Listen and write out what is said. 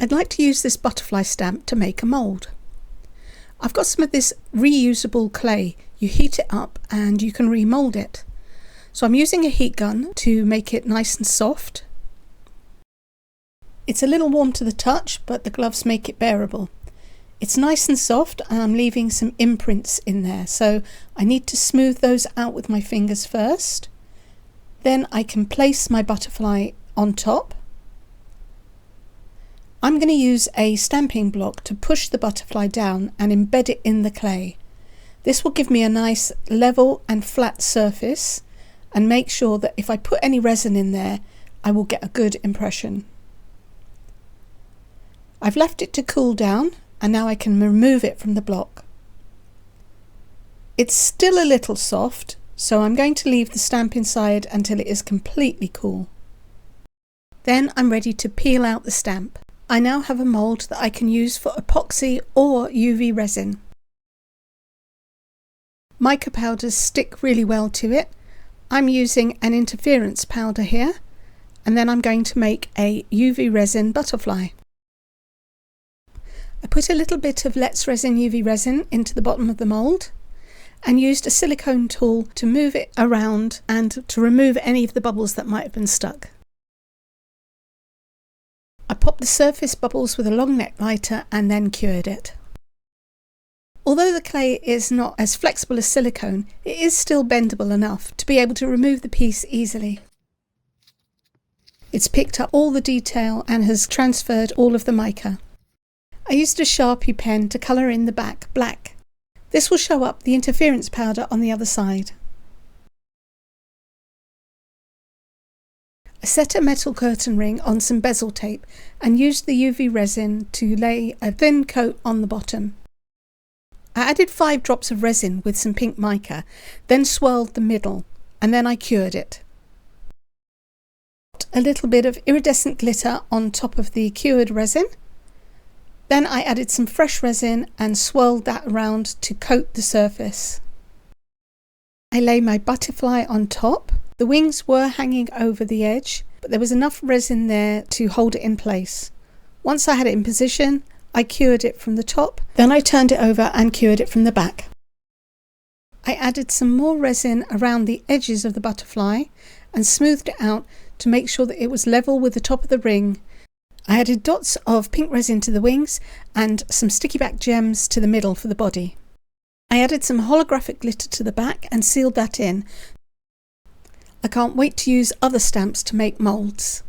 I'd like to use this butterfly stamp to make a mould. I've got some of this reusable clay. You heat it up and you can remould it. So I'm using a heat gun to make it nice and soft. It's a little warm to the touch, but the gloves make it bearable. It's nice and soft and I'm leaving some imprints in there, so I need to smooth those out with my fingers first. Then I can place my butterfly on top. I'm going to use a stamping block to push the butterfly down and embed it in the clay. This will give me a nice level and flat surface and make sure that if I put any resin in there, I will get a good impression. I've left it to cool down and now I can remove it from the block. It's still a little soft, so I'm going to leave the stamp inside until it is completely cool. Then I'm ready to peel out the stamp. I now have a mould that I can use for epoxy or UV resin. Mica powders stick really well to it. I'm using an interference powder here, and then I'm going to make a UV resin butterfly. I put a little bit of Let's Resin UV resin into the bottom of the mould and used a silicone tool to move it around and to remove any of the bubbles that might have been stuck. I popped the surface bubbles with a long neck lighter and then cured it. Although the clay is not as flexible as silicone, it is still bendable enough to be able to remove the piece easily. It's picked up all the detail and has transferred all of the mica. I used a Sharpie pen to colour in the back black. This will show up the interference powder on the other side. I set a metal curtain ring on some bezel tape and used the UV resin to lay a thin coat on the bottom. I added 5 drops of resin with some pink mica, then swirled the middle, and then I cured it. A little bit of iridescent glitter on top of the cured resin. Then I added some fresh resin and swirled that around to coat the surface. I lay my butterfly on top. The wings were hanging over the edge, but there was enough resin there to hold it in place. Once I had it in position, I cured it from the top, then I turned it over and cured it from the back. I added some more resin around the edges of the butterfly and smoothed it out to make sure that it was level with the top of the ring. I added dots of pink resin to the wings and some sticky back gems to the middle for the body. I added some holographic glitter to the back and sealed that in. I can't wait to use other stamps to make moulds.